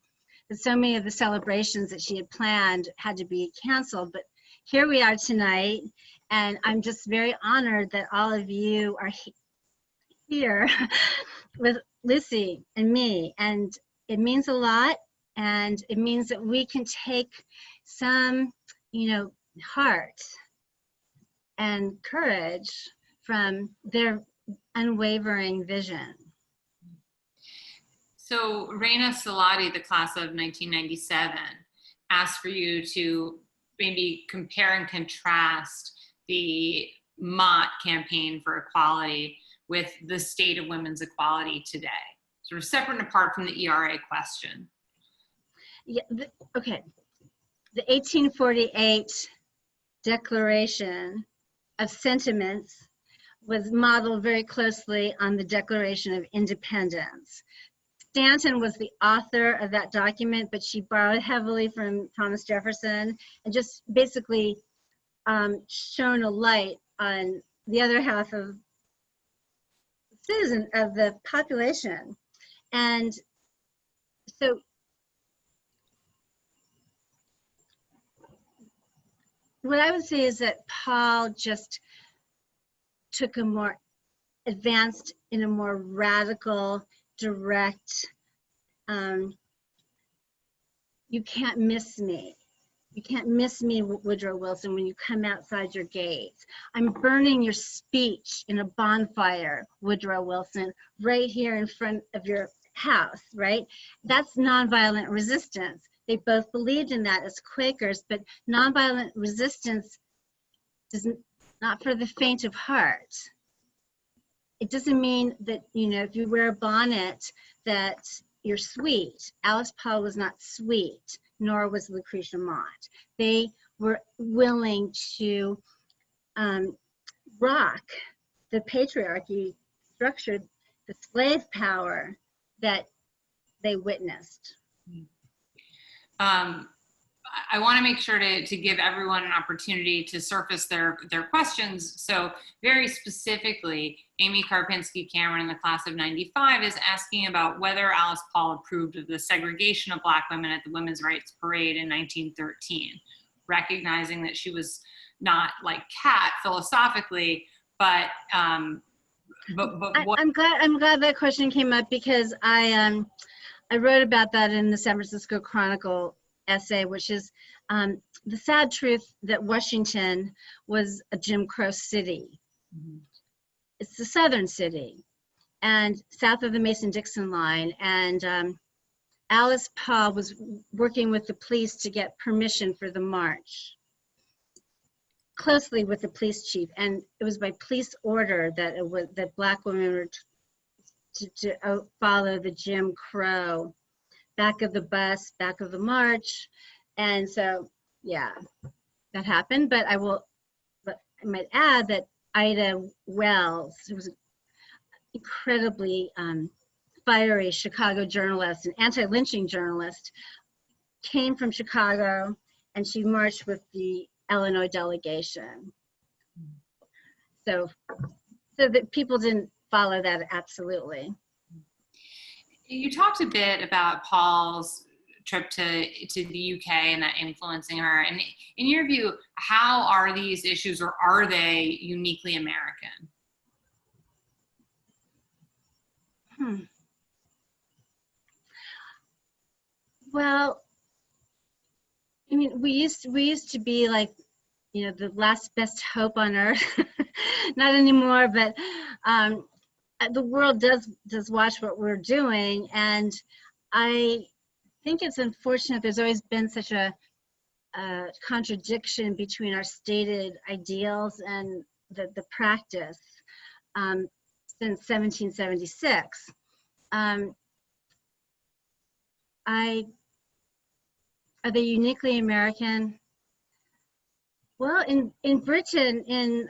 that so many of the celebrations that she had planned had to be canceled. But here we are tonight, and I'm just very honored that all of you are here with Lucy and me, and it means a lot. And it means that we can take some, heart and courage from their unwavering vision. So Reina Salati, the class of 1997, asked for you to maybe compare and contrast the Mott campaign for equality with the state of women's equality today, sort of separate and apart from the ERA question. Yeah, okay. The 1848 Declaration of Sentiments was modeled very closely on the Declaration of Independence. Stanton was the author of that document, but she borrowed heavily from Thomas Jefferson and just basically shone a light on the other half of citizen of the population. And so what I would say is that Paul just took a more advanced, in a more radical, direct, you can't miss me. You can't miss me, Woodrow Wilson, when you come outside your gates. I'm burning your speech in a bonfire, Woodrow Wilson, right here in front of your house, right? That's nonviolent resistance. They both believed in that as Quakers, but nonviolent resistance is not for the faint of heart. It doesn't mean that, if you wear a bonnet, that you're sweet. Alice Paul was not sweet, nor was Lucretia Mott. They were willing to rock the patriarchy structure, the slave power that they witnessed. I want to make sure to give everyone an opportunity to surface their questions. So very specifically, Amy Karpinski Cameron in the class of 95 is asking about whether Alice Paul approved of the segregation of Black women at the Women's Rights Parade in 1913, recognizing that she was not like Kat philosophically, but what? I'm glad that question came up, because I wrote about that in the San Francisco Chronicle essay, which is the sad truth that Washington was a Jim Crow city. Mm-hmm. It's a southern city and south of the Mason-Dixon line. And Alice Paul was working with the police to get permission for the march, closely with the police chief. And it was by police order that Black women were to follow the Jim Crow back of the bus, back of the march. And so, yeah, that happened. But I might add that Ida Wells, who was an incredibly fiery Chicago journalist, an anti-lynching journalist, came from Chicago, and she marched with the Illinois delegation. So that people didn't follow that, absolutely. You talked a bit about Paul's trip to the UK and that influencing her. And in your view, how are these issues, or are they uniquely American? Well, I mean, we used to be like, the last best hope on earth. Not anymore, but the world does watch what we're doing, and I think it's unfortunate there's always been such a contradiction between our stated ideals and the practice since 1776. Are they uniquely American? Well, in Britain, in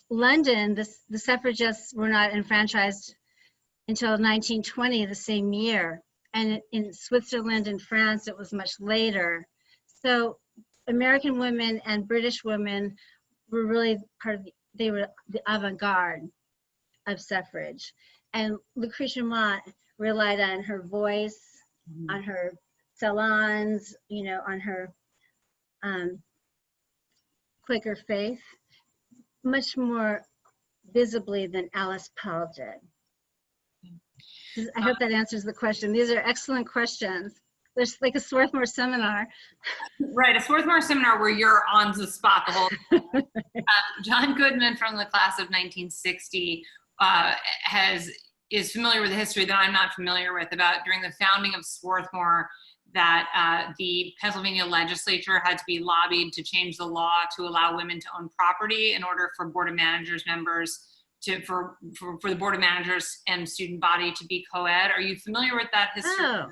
London, the suffragists were not enfranchised until 1920, the same year. And in Switzerland and France, it was much later. So American women and British women were really they were the avant-garde of suffrage. And Lucretia Mott relied on her voice, on her salons, on her Quaker faith, much more visibly than Alice Paul did. I hope that answers the question. These are excellent questions. There's like a Swarthmore seminar. Right, a Swarthmore seminar where you're on the spot the whole time. John Goodman from the class of 1960 is familiar with the history that I'm not familiar with about during the founding of Swarthmore that the Pennsylvania legislature had to be lobbied to change the law to allow women to own property in order for board of managers members for the board of managers and student body to be co-ed. Are you familiar with that history? Oh,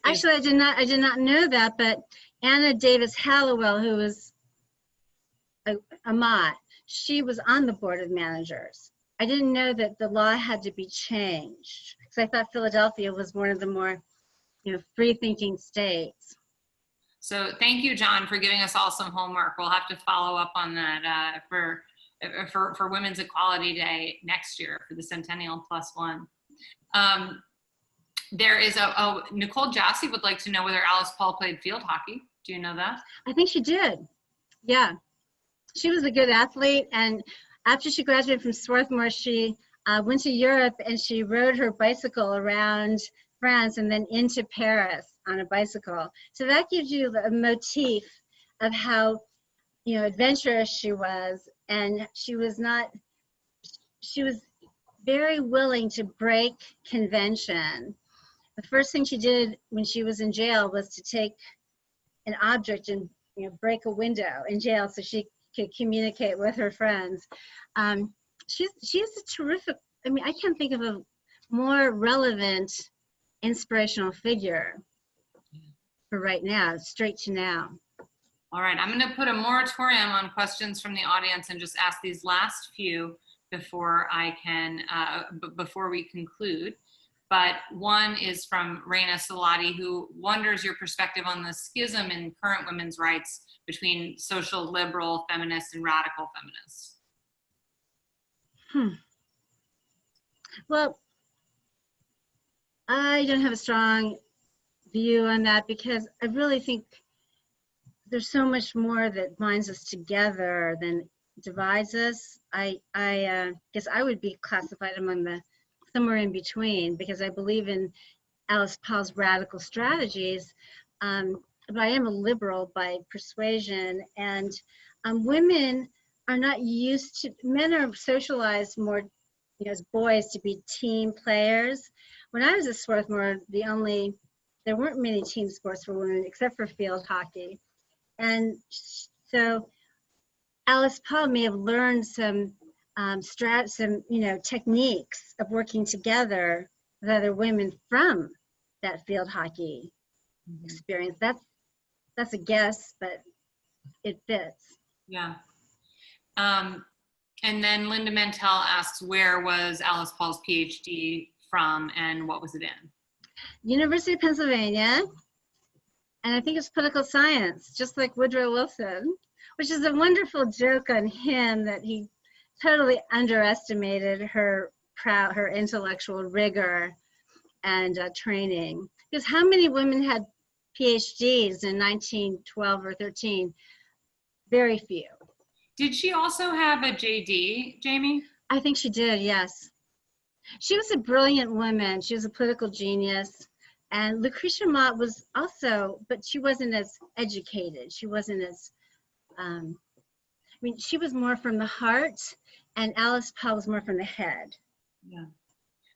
actually, I did not know that, but Anna Davis Hallowell, who was a Mott, she was on the board of managers. I didn't know that the law had to be changed because I thought Philadelphia was one of the more, free-thinking states. So thank you, John, for giving us all some homework. We'll have to follow up on that for Women's Equality Day next year for the Centennial +1. There is Nicole Jassy would like to know whether Alice Paul played field hockey. Do you know that? I think she did. Yeah. She was a good athlete, and after she graduated from Swarthmore, she went to Europe and she rode her bicycle around France and then into Paris on a bicycle. So that gives you a motif of how, adventurous she was, and she was very willing to break convention. The first thing she did when she was in jail was to take an object and break a window in jail so she could communicate with her friends. She's a terrific, I can't think of a more relevant inspirational figure for right now, straight to now. All right, I'm going to put a moratorium on questions from the audience and just ask these last few before before we conclude. But one is from Raina Salati, who wonders your perspective on the schism in current women's rights between social liberal feminists and radical feminists. Well, I don't have a strong view on that because I really think there's so much more that binds us together than divides us. I guess I would be classified among somewhere in between because I believe in Alice Paul's radical strategies, but I am a liberal by persuasion, and women are not used to, men are socialized more as boys to be team players. When I was at Swarthmore, there weren't many team sports for women except for field hockey. And so Alice Paul may have learned some techniques of working together with other women from that field hockey experience. That's a guess, but it fits. Yeah. And then Linda Mentel asks, where was Alice Paul's PhD from and what was it in? University of Pennsylvania, and I think it's political science, just like Woodrow Wilson, which is a wonderful joke on him that he totally underestimated her intellectual rigor and training. Because how many women had PhDs in 1912 or 13? Very few. Did she also have a JD, Jamie? I think she did, yes. She was a brilliant woman. She was a political genius. And Lucretia Mott was also, but she wasn't as educated. She wasn't as, she was more from the heart, and Alice Paul was more from the head. Yeah.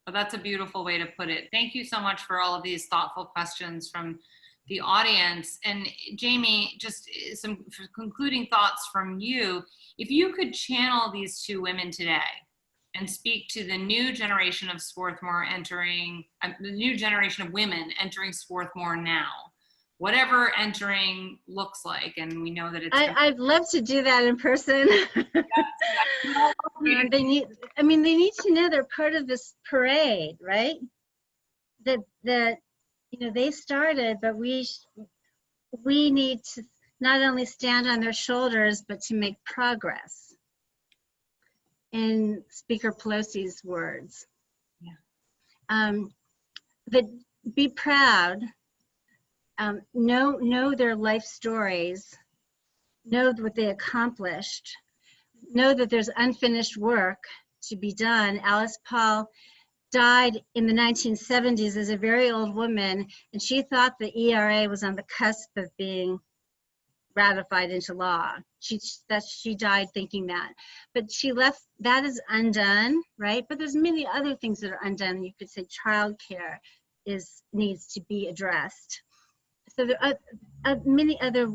Well, that's a beautiful way to put it. Thank you so much for all of these thoughtful questions from the audience. And Jamie, just some concluding thoughts from you. If you could channel these two women today and speak to the new generation of Swarthmore the new generation of women entering Swarthmore now, whatever entering looks like, and we know that it's. I'd love to do that in person. They need to know they're part of this parade, right? That they started, but we need to not only stand on their shoulders, but to make progress. In Speaker Pelosi's words. Yeah. That be proud, know their life stories, know what they accomplished, know that there's unfinished work to be done. Alice Paul died in the 1970s as a very old woman, and she thought the ERA was on the cusp of being ratified into law. She died thinking that, but she left that is undone, right? But there's many other things that are undone. You could say childcare needs to be addressed. So there are many other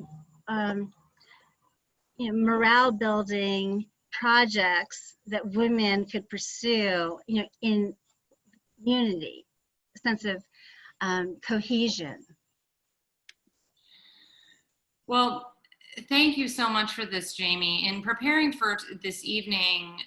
morale building projects that women could pursue, in unity, a sense of cohesion. Well, thank you so much for this, Jamie. In preparing for this evening,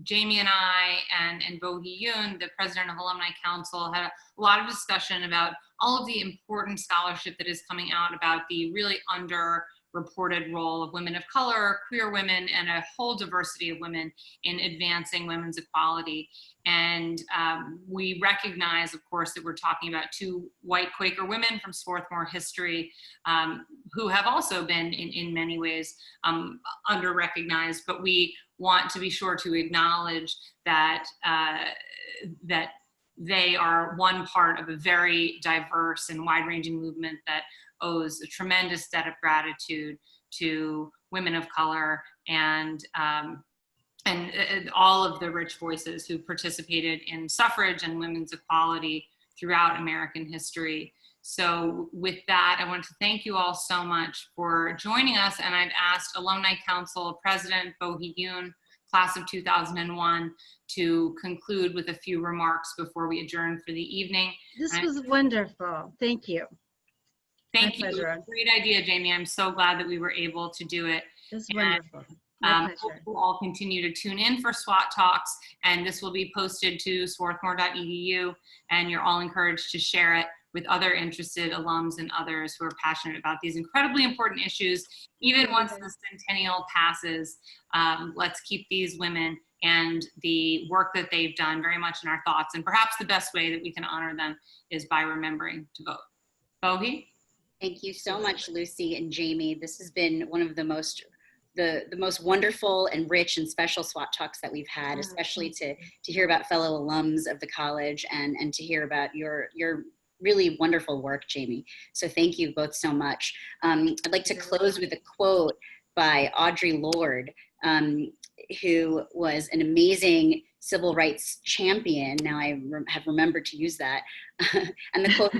Jamie and I and Bo Hee-yoon, the president of Alumni Council, had a lot of discussion about all of the important scholarship that is coming out about the really underreported role of women of color, queer women, and a whole diversity of women in advancing women's equality. And we recognize, of course, that we're talking about two white Quaker women from Swarthmore history who have also been, in many ways, under-recognized, but we want to be sure to acknowledge that that they are one part of a very diverse and wide-ranging movement that owes a tremendous debt of gratitude to women of color and all of the rich voices who participated in suffrage and women's equality throughout American history. So with that, I want to thank you all so much for joining us. And I've asked Alumni Council President Bo Hee-yoon, class of 2001, to conclude with a few remarks before we adjourn for the evening. This was wonderful. Thank you. Thank you. Great idea, Jamie. I'm so glad that we were able to do it. It was wonderful. My pleasure. We'll all continue to tune in for SWAT Talks, and this will be posted to swarthmore.edu, and you're all encouraged to share it with other interested alums and others who are passionate about these incredibly important issues. Even once the centennial passes, let's keep these women and the work that they've done very much in our thoughts, and perhaps the best way that we can honor them is by remembering to vote. Bohi? Thank you so much, Lucy and Jamie. This has been one of the most wonderful and rich and special SWAT Talks that we've had, especially to hear about fellow alums of the college and to hear about your really wonderful work, Jamie. So thank you both so much. I'd like to close with a quote by Audre Lorde, who was an amazing civil rights champion. Now I have remembered to use that. And the quote,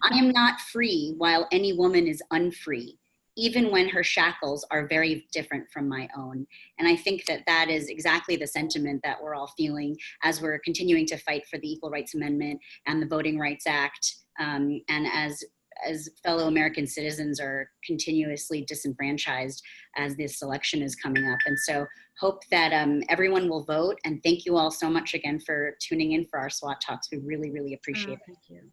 "I am not free while any woman is unfree, even when her shackles are very different from my own." And I think that that is exactly the sentiment that we're all feeling as we're continuing to fight for the Equal Rights Amendment and the Voting Rights Act, and as fellow American citizens are continuously disenfranchised as this election is coming up. And so hope that everyone will vote, and thank you all so much again for tuning in for our SWAT Talks. We really, really appreciate it. Thank you.